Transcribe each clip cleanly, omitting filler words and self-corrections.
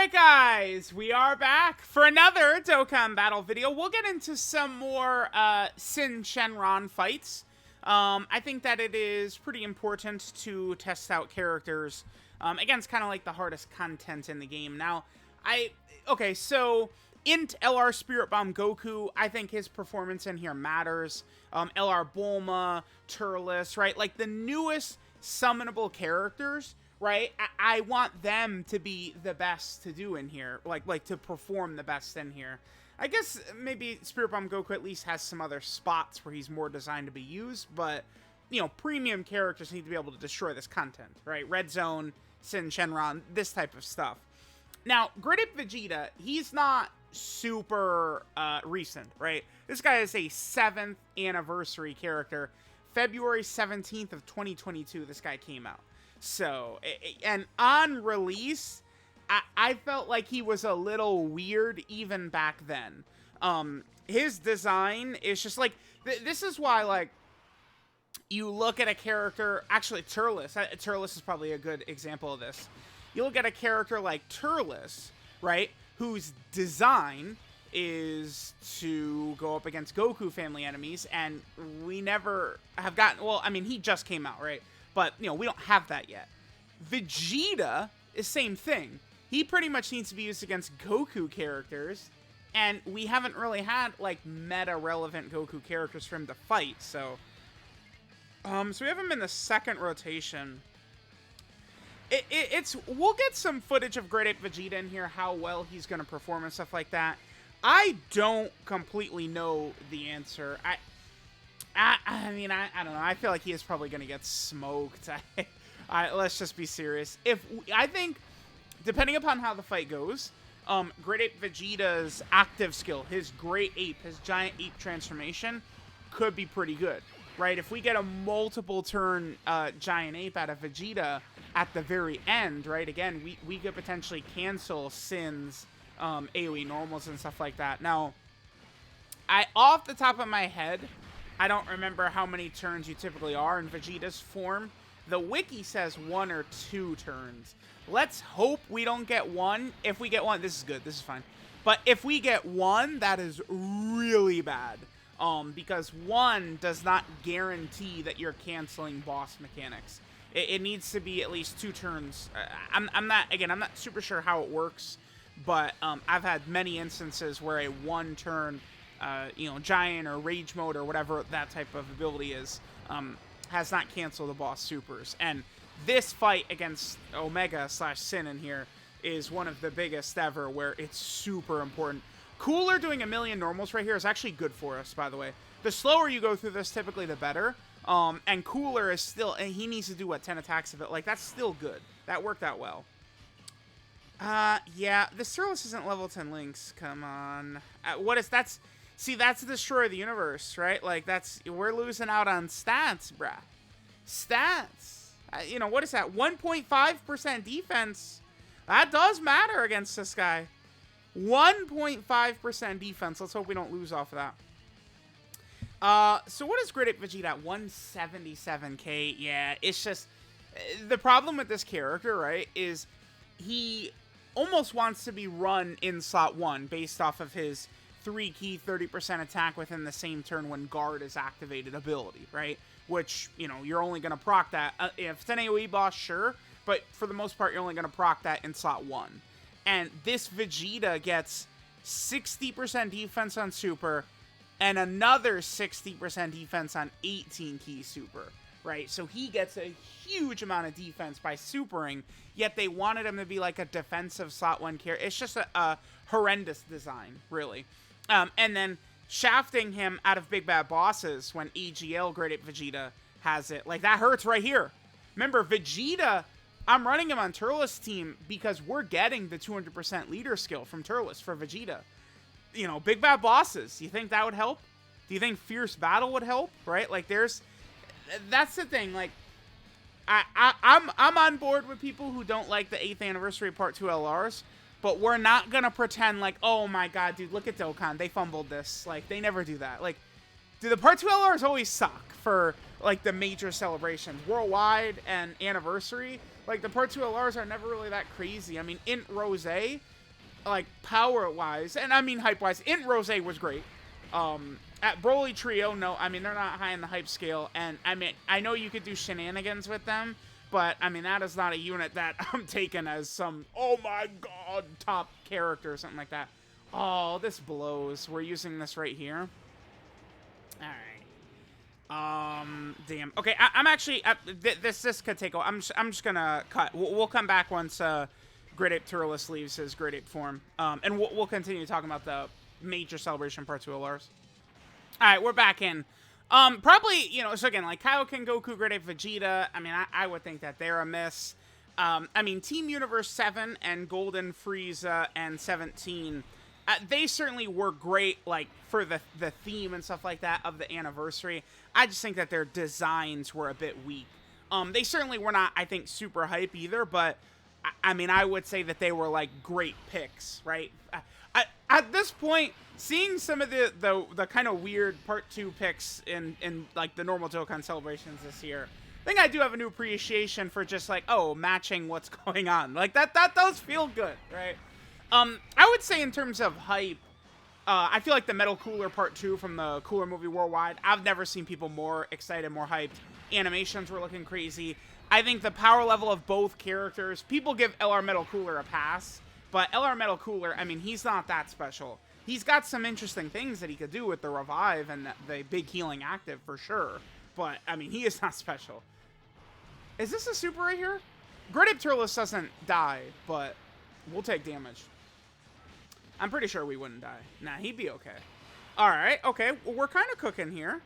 Alright guys, we are back for another Dokkan battle video. We'll get into some more SYN Shenron fights. I think that it is pretty important to test out characters against kind of like the hardest content in the game. Now, so Int LR Spirit Bomb Goku, I think his performance in here matters. LR Bulma, Turles, right? Like the newest summonable characters, right? I want them to be the best to do in here, like to perform the best in here. I guess maybe Spirit Bomb Goku at least has some other spots where he's more designed to be used, but, you know, premium characters need to be able to destroy this content, right? Red Zone, SYN Shenron, this type of stuff. Now, Great Ape Vegeta, he's not super recent, right? This guy is a 7th anniversary character. February 17th of 2022, this guy came out. So, and on release, I felt like he was a little weird even back then. His design is just like, this is why, like, you look at a character, actually Turles is probably a good example of this. You look at a character like Turles, right, whose design is to go up against Goku family enemies, and we never have gotten, well, I mean, he just came out, right? But, you know, we don't have that yet. Vegeta is same thing. He pretty much needs to be used against Goku characters, and we haven't really had, like, meta-relevant Goku characters for him to fight, so... so we have him in the second rotation. We'll get some footage of Great Ape Vegeta in here, how well he's going to perform and stuff like that. I don't completely know the answer. I mean, I don't know. I feel like he is probably going to get smoked. Let's just be serious. I think, depending upon how the fight goes, Great Ape Vegeta's active skill, his Great Ape, his Giant Ape transformation, could be pretty good, right? If we get a multiple turn Giant Ape out of Vegeta at the very end, right? Again, we could potentially cancel SYN's AoE normals and stuff like that. Now, off the top of my head, I don't remember how many turns you typically are in Vegeta's form. The wiki says 1 or 2 turns. Let's hope we don't get 1. If we get 1, this is good. This is fine. But if we get 1, that is really bad. Because 1 does not guarantee that you're canceling boss mechanics. It needs to be at least 2 turns. I'm not super sure how it works. But I've had many instances where a 1-turn giant or rage mode or whatever that type of ability is, has not canceled the boss supers. And this fight against Omega/SYN in here is one of the biggest ever, where it's super important. Cooler doing a million normals right here is actually good for us, by the way. The slower you go through this, typically the better. And Cooler is still, and he needs to do, 10 attacks of it. Like, that's still good. That worked out well. Yeah, the Turles isn't level 10 Lynx. Come on. See, that's Destroy the Universe, right? Like, we're losing out on stats, bruh. Stats. What is that? 1.5% defense. That does matter against this guy. 1.5% defense. Let's hope we don't lose off of that. So what is Great Ape Vegeta at? 177k? Yeah, it's just... The problem with this character, right, is he almost wants to be run in slot 1 based off of his 3-key 30% attack within the same turn when guard is activated ability, right? Which, you're only going to proc that. If it's an AoE boss, sure, but for the most part, you're only going to proc that in slot 1. And this Vegeta gets 60% defense on super and another 60% defense on 18-key super, right? So he gets a huge amount of defense by supering, yet they wanted him to be like a defensive slot 1 character. It's just a horrendous design, really. And then shafting him out of big bad bosses when EGL Great Ape Vegeta has it, like, that hurts right here. Remember, Vegeta, I'm running him on Turles' team because we're getting the 200% leader skill from Turles for Vegeta. Big bad bosses. Do you think that would help? Do you think Fierce Battle would help? Right? Like, that's the thing. Like, I'm on board with people who don't like the 8th anniversary Part 2 LRs, but we're not gonna pretend like, oh my god, dude, look at Dokkan, they fumbled this. Like, they never do that. Like, dude, the Part 2 LRs always suck for, like, the major celebrations. Worldwide and Anniversary, Like, the Part 2 LRs are never really that crazy. I mean, Int Rose, like, power-wise, and I mean hype-wise, Int Rose was great. At Broly Trio, no, I mean, they're not high in the hype scale, and I mean, I know you could do shenanigans with them, but, I mean, that is not a unit that I'm taking as some, oh my god, top character or something like that. Oh, this blows. We're using this right here. Alright. Damn. Okay, I'm actually, this could take a while. I'm just gonna cut. We'll come back once, Great Ape Turles leaves his Great Ape form. And we'll continue talking about the major celebration Part 2 LRs. Alright, we're back in. Probably, you know, so again, like, Kaioken Goku, Great Ape Vegeta, I mean, I would think that they're a miss. I mean, Team Universe 7 and Golden Frieza and 17, they certainly were great, like, for the theme and stuff like that of the anniversary. I just think that their designs were a bit weak. They certainly were not, I think, super hype either, but, I mean, I would say that they were, like, great picks, right? At this point, seeing some of the kind of weird Part 2 picks in like, the normal Dokkan celebrations this year, I think I do have a new appreciation for just, like, oh, matching what's going on. Like, that does feel good, right? I would say in terms of hype, I feel like the Metal Cooler Part 2 from the Cooler Movie Worldwide, I've never seen people more excited, more hyped. Animations were looking crazy. I think the power level of both characters, people give LR Metal Cooler a pass, but LR Metal Cooler, I mean, he's not that special. He's got some interesting things that he could do with the Revive and the big healing active for sure, but, I mean, he is not special. Is this a super right here? Great Ape Turles doesn't die, but we'll take damage. I'm pretty sure we wouldn't die. Nah, he'd be okay. Alright, okay. Well, we're kind of cooking here.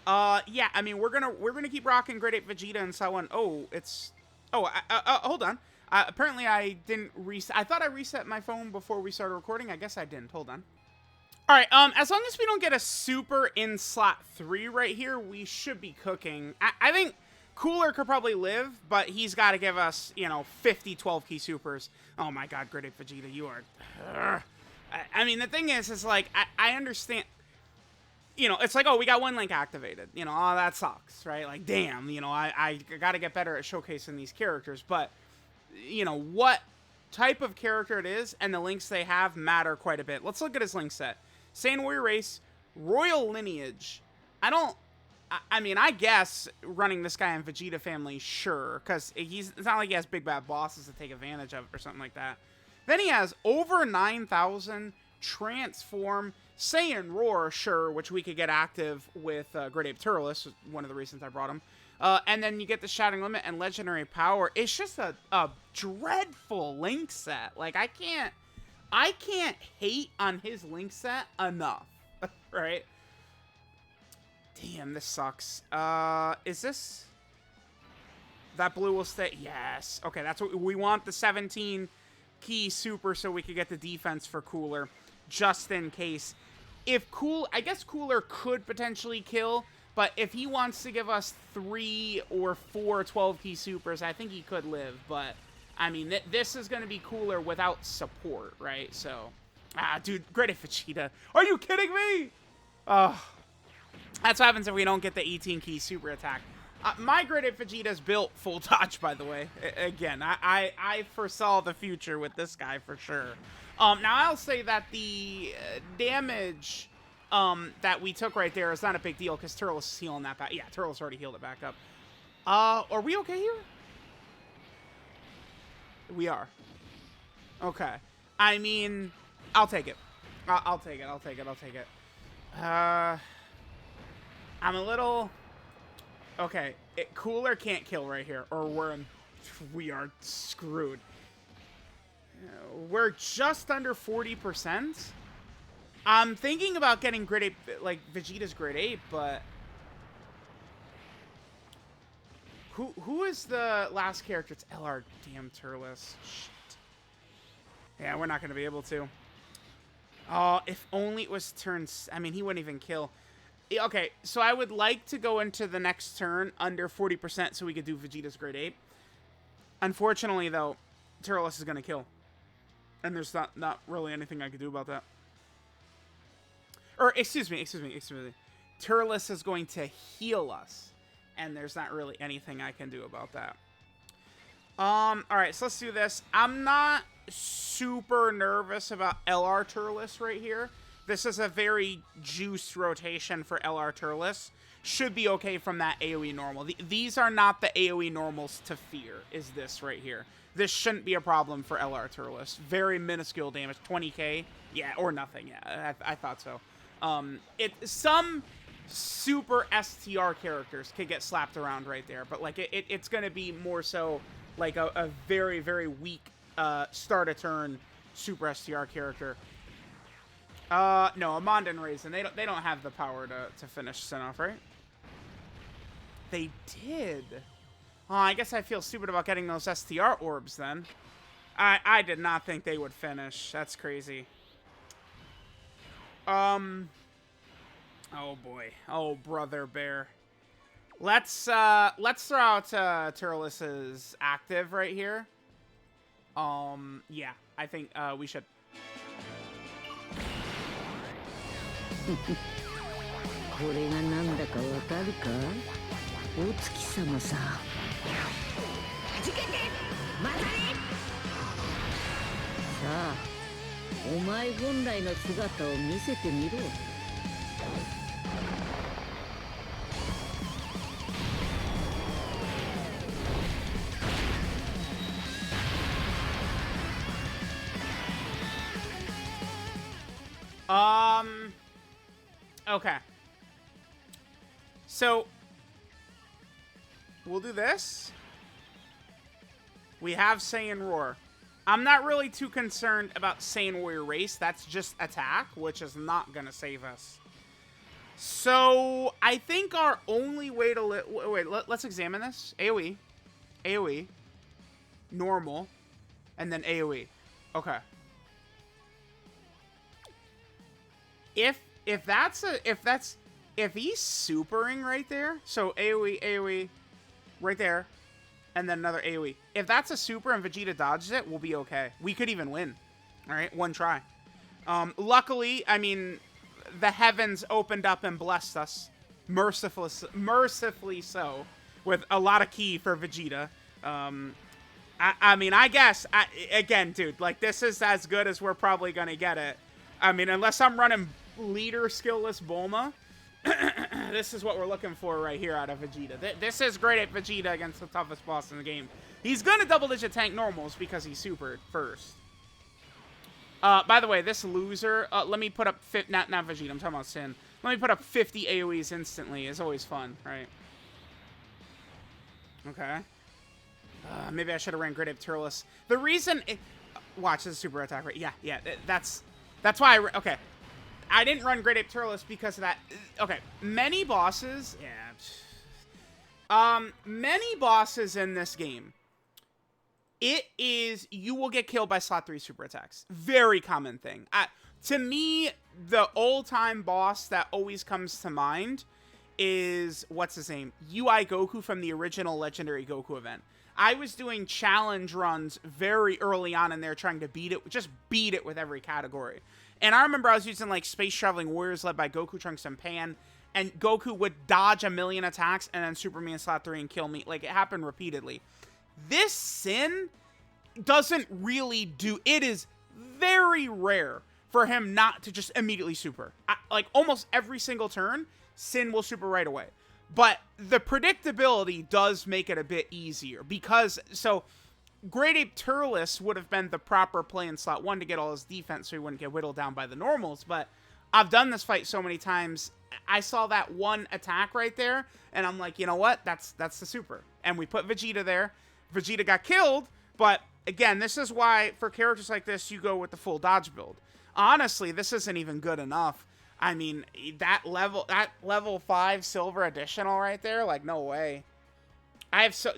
Yeah, I mean, we're gonna keep rocking Great Ape Vegeta and so on. Oh, it's... Oh, hold on. Apparently I didn't reset... I thought I reset my phone before we started recording. I guess I didn't. Hold on. Alright, as long as we don't get a super in slot 3 right here, we should be cooking. I think Cooler could probably live, but he's got to give us, you know, 50 12-key supers. Oh my god, Great Ape Vegeta, you are... I mean, the thing is like, I understand, you know, it's like, oh, we got one link activated, you know, oh, that sucks, right? Like, damn, you know, I got to get better at showcasing these characters, but, you know, what type of character it is and the links they have matter quite a bit. Let's look at his link set. Saiyan Warrior Race, Royal Lineage. I mean, I guess running this guy in Vegeta family, sure, because it's not like he has big bad bosses to take advantage of or something like that. Then he has over 9,000 Transform, Saiyan Roar, sure, which we could get active with Great Ape Turles, one of the reasons I brought him. And then you get the Shattering Limit and Legendary Power. It's just a dreadful link set. Like, I can't hate on his link set enough, right? Damn, this sucks. Is this... That blue will stay? Yes. Okay, that's what we want, the 17... key super so we could get the defense for Cooler just in case. I guess Cooler could potentially kill, but if he wants to give us 3 or 4 12-key supers, I think he could live, but I mean, this is going to be Cooler without support, right? So, dude, Great Ape Vegeta. Are you kidding me? That's what happens if we don't get the 18-key super attack. My Great Ape Vegeta's built full dodge, by the way. Again, I foresaw the future with this guy for sure. Now, I'll say that the damage that we took right there is not a big deal because Turles is healing that back. Yeah, Turles already healed it back up. Are we okay here? We are. Okay. I mean, I'll take it. I'll take it. I'll take it. I'll take it. I'm a little... Okay, Cooler can't kill right here, or we are screwed. We're just under 40%. I'm thinking about getting Great Ape, like Vegeta's Great Ape, but who is the last character? It's LR damn Turles. Shit. Yeah, we're not gonna be able to. Oh, if only it was turns. I mean, he wouldn't even kill. Okay, so I would like to go into the next turn under 40% so we could do Vegeta's Great Ape. Unfortunately, though, Turles is going to kill. And there's not really anything I could do about that. Or, excuse me. Turles is going to heal us. And there's not really anything I can do about that. Alright, so let's do this. I'm not super nervous about LR Turles right here. This is a very juiced rotation for LR Turles. Should be okay from that AoE normal. These are not the AoE normals to fear, is this right here. This shouldn't be a problem for LR Turles. Very minuscule damage, 20k. Yeah, or nothing. Yeah, I thought so. Some super STR characters could get slapped around right there, but like it's gonna be more so like a very, very weak start a turn super STR character. No, Amanda and Raisin, they don't have the power to finish Sin off, right? They did. Oh, I guess I feel stupid about getting those STR orbs then. I did not think they would finish. That's crazy. Oh boy. Oh, brother bear. Let's throw out Turles' active right here. Yeah, I think we should. これがなんだかわかるか？お月様さ。弾けて、またね。さあ、お前本来の姿を見せてみろ。Okay. So, we'll do this. We have Saiyan Roar. I'm not really too concerned about Saiyan Warrior Race. That's just attack, which is not going to save us. So, I think our only way to... Wait, let's examine this. AoE. AoE. Normal. And then AoE. Okay. If he's supering right there, so AoE, right there, and then another AoE. If that's a super and Vegeta dodges it, we'll be okay. We could even win. All right, one try. Luckily, I mean, the heavens opened up and blessed us, mercifully so, with a lot of ki for Vegeta. I mean, I guess, again, dude, like, this is as good as we're probably gonna get it. I mean, unless I'm running leader skillless Bulma, this is what we're looking for right here out of Vegeta. This is great at Vegeta against the toughest boss in the game. He's gonna double-digit tank normals because he's supered first. By the way, this loser, let me put up, not Vegeta, I'm talking about Sin. Let me put up 50 AoEs instantly. It's always fun, right? Okay. Maybe I should have ran Great Ape Turles. The reason... watch, this is super attack, right? Yeah, that's why okay. I didn't run Great Ape Turles because of that. Okay, many bosses... Yeah. Many bosses in this game, you will get killed by slot 3 super attacks. Very common thing. To me, the all-time boss that always comes to mind is, what's his name? UI Goku from the original Legendary Goku event. I was doing challenge runs very early on in there trying to beat it, just beat it with every category. And I remember I was using like Space Traveling Warriors led by Goku, Trunks, and Pan, and Goku would dodge a million attacks and then super me in slot 3 and kill me. Like, it happened repeatedly. This Sin doesn't really do... It is very rare for him not to just immediately super. Like, almost every single turn, Sin will super right away. But the predictability does make it a bit easier because... So, Great Ape Turles would have been the proper play in slot 1 to get all his defense so he wouldn't get whittled down by the normals. But I've done this fight so many times. I saw that one attack right there, and I'm like, you know what? That's the super. And we put Vegeta there. Vegeta got killed, but again, this is why for characters like this, you go with the full dodge build. Honestly, this isn't even good enough. I mean, that level 5 silver additional right there, like, no way.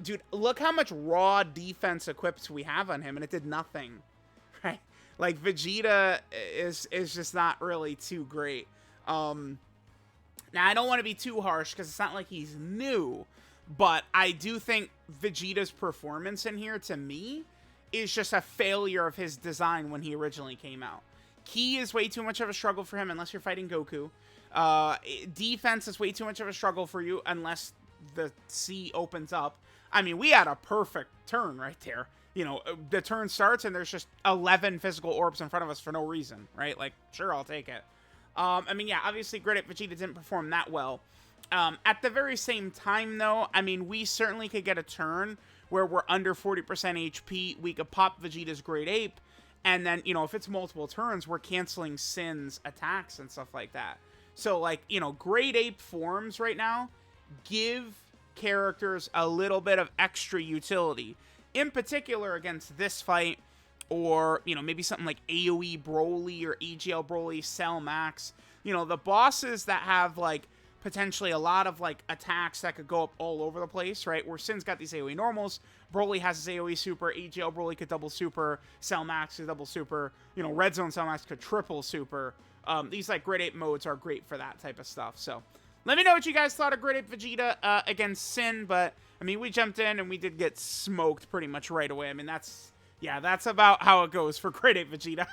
Dude, look how much raw defense equipped we have on him, and it did nothing, right? Like, Vegeta is just not really too great. Now, I don't want to be too harsh, because it's not like he's new, but I do think Vegeta's performance in here, to me, is just a failure of his design when he originally came out. Ki is way too much of a struggle for him unless you're fighting Goku. Defense is way too much of a struggle for you unless the sea opens up. I mean, we had a perfect turn right there. You know, the turn starts and there's just 11 physical orbs in front of us for no reason, right? Like, sure, I'll take it. I mean, yeah, obviously Great Ape Vegeta didn't perform that well. At the very same time, though, I mean, we certainly could get a turn where we're under 40% HP. We could pop Vegeta's Great Ape, and then, you know, if it's multiple turns, we're canceling Syn's attacks and stuff like that. So, like, you know, Great Ape forms right now give characters a little bit of extra utility. In particular, against this fight, or, you know, maybe something like AoE Broly or EGL Broly, Cell Max. You know, the bosses that have, like, potentially a lot of, like, attacks that could go up all over the place, right? Where Syn's got these AoE normals, Broly has his AoE super, EGL Broly could double super, Cell Max could double super, you know, Red Zone Cell Max could triple super. These, like, Great Ape modes are great for that type of stuff, so... Let me know what you guys thought of Great Ape Vegeta against Syn, but, I mean, we jumped in and we did get smoked pretty much right away. I mean, that's about how it goes for Great Ape Vegeta.